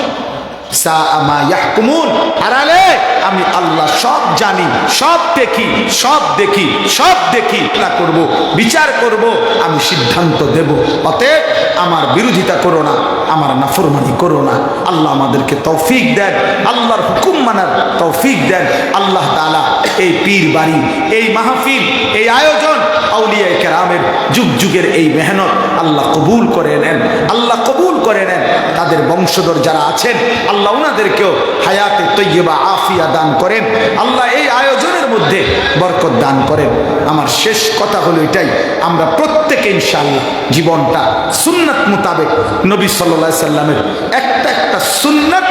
সাআ মা ইয়াহকুমুন, আড়ালে আমি আল্লাহ সব জানি, সব দেখি, সব দেখি, সব দেখি, না করব, বিচার করব, আমি সিদ্ধান্ত দেব। অতএব আমার বিরোধিতা করো না, আমার নাফরমানি করো না। আল্লাহ আমাদেরকে তৌফিক দেন, আল্লাহর হুকুম মানার তৌফিক দেন। আল্লাহ তাআলা এই পীর বাড়ি, এই মাহফিল, এই আয়োজন, আউলিয়া কেরামের যুগ যুগের এই মেহনত আল্লাহ কবুল করে নেন, আল্লাহ কবুল করে নেন। তাদের বংশধর যারা আছেন, আল্লাহ ওনাদেরকেও হায়াতে তৈয়বা আফিয়া দান করেন। আল্লাহ এই আয়োজনের মধ্যে বরকত দান করেন। আমার শেষ কথা হলো এটাই, আমরা প্রত্যেকে ইনশাআল্লাহ জীবনটা সুন্নাত মোতাবেক, নবী সাল্লাল্লাহু আলাইহি সাল্লামের একটা একটা সুন্নাত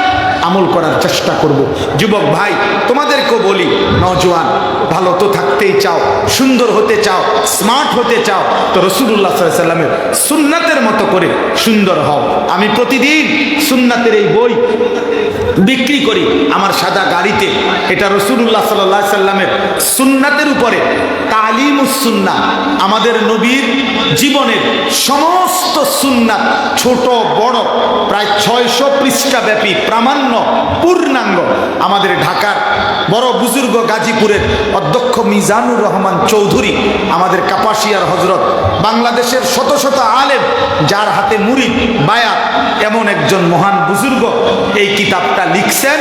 আমল করার চেষ্টা করব। যুবক ভাই, তোমাদেরকেও বলি, নওজোয়ান, ভালো তো থাকতেই চাও, সুন্দর হতে চাও, স্মার্ট হতে চাও, তো রাসূলুল্লাহ সাল্লাল্লাহু আলাইহি সাল্লামের সুন্নাতের মতো করে সুন্দর হও। আমি প্রতিদিন সুন্নাতের এই বই বিক্রি করি আমার সাদা গাড়িতে। এটা রাসূলুল্লাহ সাল্লাল্লাহু আলাইহি সাল্লামের সুন্নাতের উপরে তালিমুস সুন্নাহ, আমাদের নবীর জীবনের সমস্ত সুন্নাত, ছোট বড়, প্রায় 600 পৃষ্ঠা ব্যাপী প্রামাণ্য পূর্ণাঙ্গ। আমাদের ঢাকার বড় বুজুর্গ গাজীপুরের অধ্যক্ষ মিজানুর রহমান চৌধুরী, আমাদের কাপাসিয়ার হজরত, বাংলাদেশের শত শত আলেম যার হাতে মুরিদ বায়াত, এমন একজন মহান বুজুর্গ এই কিতাবটা লিখছেন।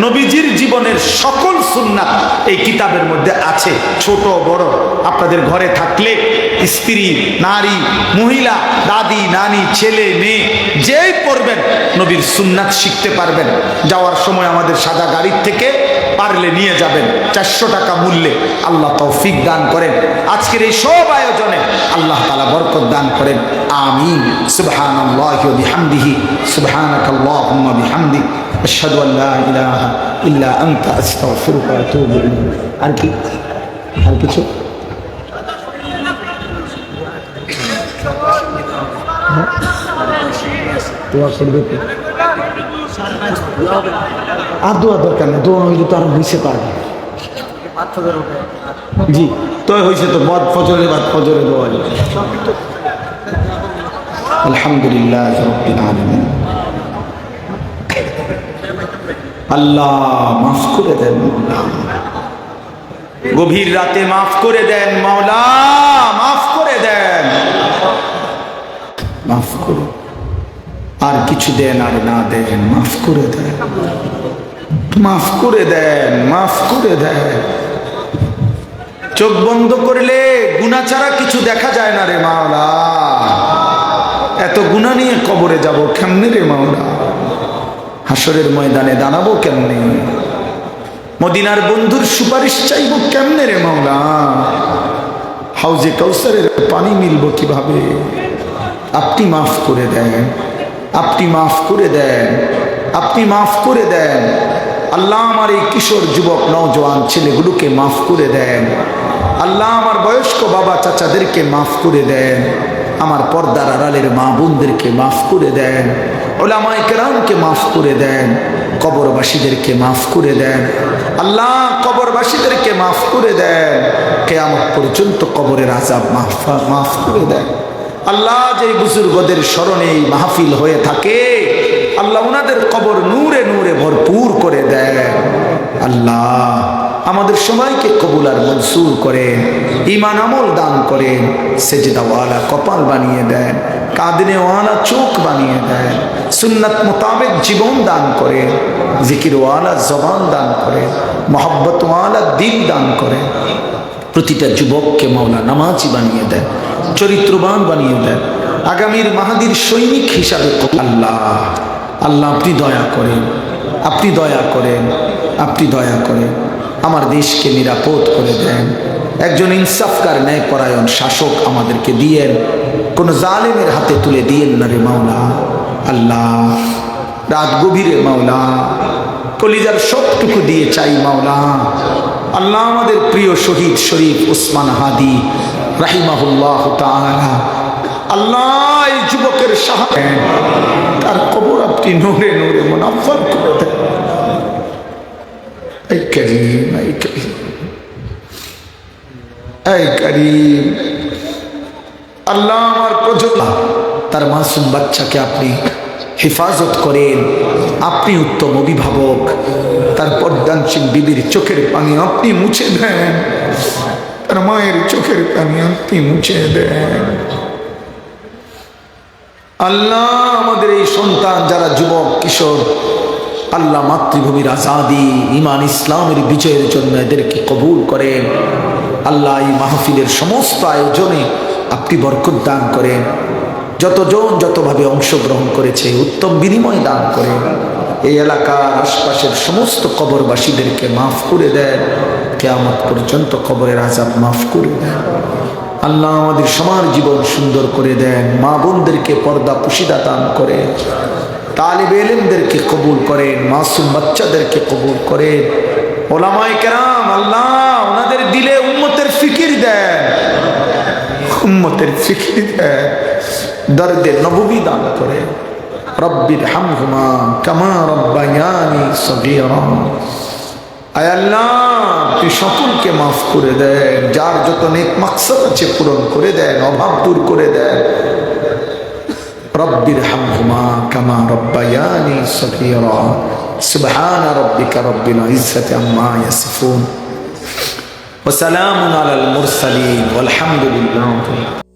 নবীজির জীবনের সকল সুন্নাত এই কিতাবের মধ্যে আছে, ছোট বড়। আপনাদের ঘরে থাকলে স্ত্রী, নারী, মহিলা, দাদি, নানি, ছেলে, মেয়ে, যেই পড়বেন নবীর সুন্নাত শিখতে পারবেন। যাওয়ার সময় আমাদের সাদা গাড়ির থেকে পারলে নিয়ে যাবেন, 400 টাকা মূল্যে। আল্লাহ তৌফিক দান করেন। আজকের এই সব আয়োজনে আল্লাহ তাআলা বরকত দান করেন। আমিন। সুবহানাল্লাহি ওয়া বিহামদিহি, সুবহানাকাল্লাহুম্মা বিহামদিক, আশহাদু আল লা ইলাহা ইল্লা আনতা, আস্তাগফিরুকা ওয়া আতুবু ইলাইক। আর কি, আর কিছু? দোয়া করবে তো? আর দোয়া দরকার না, দোয়া হইলে তো আরো বুঝতে পারবে। জি তো হয়েছে তো বাদ ফজরে দোয়া আলহামদুলিল্লাহ রাব্বিল আলামিন। আল্লাহ মাফ করে দেন মাওলা, গভীর রাতে মাফ করে দেন মাওলা, মাফ করে দেন, মাফ করুন। আর কিছু দেন আর না দেন, মাফ করে দেন, মাফ করে দেন, মাফ করে দেন। চোখ বন্ধ করলে গুনাহ ছাড়া কিছু দেখা যায় না রে মাওলা, এত গুনাহ নিয়ে কবরে যাব কেমনে রে মাওলা, হাসরের ময়দানে দাঁড়াবো কেমনে, মদিনার বন্ধুর সুপারিশ চাইবো কেমনে রে মাওলা, হাউজে কাউসারের পানি মিলবো কিভাবে। আপনি মাফ করে দেন, আপনি মাফ করে দেন, আপনি মাফ করে দেন। আল্লাহ আমার এই কিশোর যুবক নওজোয়ান ছেলেগুলোকে মাফ করে দেন। আল্লাহ আমার বয়স্ক বাবা চাচাদেরকে মাফ করে দেন। আমার পর্দার আড়ালের মা বোনদেরকে মাফ করে দেন। ওলামায়ে কেরামকে মাফ করে দেন। কবরবাসীদেরকে মাফ করে দেন। আল্লাহ কবরবাসীদেরকে মাফ করে দেন। কিয়ামত পর্যন্ত কবরের আযাব মাফ করে দেন। আল্লাহ যে বুজুর্গদের স্মরণে এই মাহফিল হয়ে থাকে, আল্লাহ ওনাদের কবর নূরে নূরে ভরপুর করে দেন। আল্লাহ আমাদের সবাইকে কবুল আর মনসুর করেন, ঈমান আমল দান করেন, সেজদাওয়ালা কপাল বানিয়ে দেন, কাঁদনেওয়ালা চোখ বানিয়ে দেন, সুন্নাত মোতাবেক জীবন দান করেন, জিকিরওয়ালা জবান দান করেন, মহব্বতওয়ালা দিল দান করেন। প্রতিটা যুবককে মাওলা নামাজি বানিয়ে দেন, চরিত্রবান বানিয়ে দেন, আগামীর মাহাদির সৈনিক হিসাবে। আল্লাহ আল্লাহ আপনি দয়া করেন, আপনি দয়া করেন, আপনি দয়া করেন। আমার দেশকে নিরাপদ করে দেন। একজন ইনসাফকার ন্যায়পরায়ণ শাসক আমাদেরকে দিয়েন, কোনো জালেমের হাতে তুলে দিয়েন না রে মাওলা। আল্লাহ রাত গভীরে মাওলা কলিজার সবটুকু দিয়ে চাই মাওলা। আল্লাহ আমাদের প্রিয় শহীদ শরীফ ওসমান হাদি রাহিমাহুল্লাহ তাআলা, আল্লাহ এই যুবকের সাহায্য, তার কবর আপনি নূরে নূরে মুনাফফর করে দেন। এই করিম, এই করিম, এই করিম। আল্লাহ আমার প্রজন্ম তার মাসুম বাচ্চাকে আপনি হেফাজত করেন। আপনি উত্তম অভিভাবক, তার পর্দানশীল বিবির চোখের পানি আপনি মুছে দেন, তার মায়ের চোখের পানি আপনি মুছে দেন। আল্লাহ আমাদের এই সন্তান যারা যুবক কিশোর, আল্লাহ মাতৃভূমির আজাদি ঈমান ইসলামের বিজয়ের জন্য এদেরকে কবুল করেন। আল্লাহ এই মাহফিলের সমস্ত আয়োজনে আপনি বরকত দান করেন। যতজন যতভাবে অংশগ্রহণ করেছে উত্তম বিনিময় দান করেন। এই এলাকার আশপাশের সমস্ত কবরবাসীদেরকে মাফ করে দেন। কিয়ামত পর্যন্ত কবরের আযাব মাফ করে দেন। আল্লাহ আমাদের সবার জীবন সুন্দর করে দেন। মা বোনদেরকে পর্দা পুশিদা দান করেন। তালিবে ইলমদেরকে কবুল করেন। মাসুম বাচ্চাদেরকে কবুল করেন। ওলামায়ে কেরাম আল্লাহ ওনাদের দিলে উম্মতের ফিকির দেন, উম্মতের ফিকির দেন, দরদে নববী দান করেন। রব্বির হামহুমা কামা রব্বায়ানি সগীরা। আয় আল্লাহ আপনি সকলকে মাফ করে দেন। যার যত নেক মাকসাদ আছে পূরণ করে দেন, অভাব দূর করে দেন। রব্বির হামহুমা কামা রব্বায়ানি সগীরা। সুবহানা রাব্বিকা রব্বিল ইজ্জাতি আম্মা ইয়াসিফুন ওয়া সালামুন আলাল মুরসালিন ওয়াল হামদুলিল্লাহ।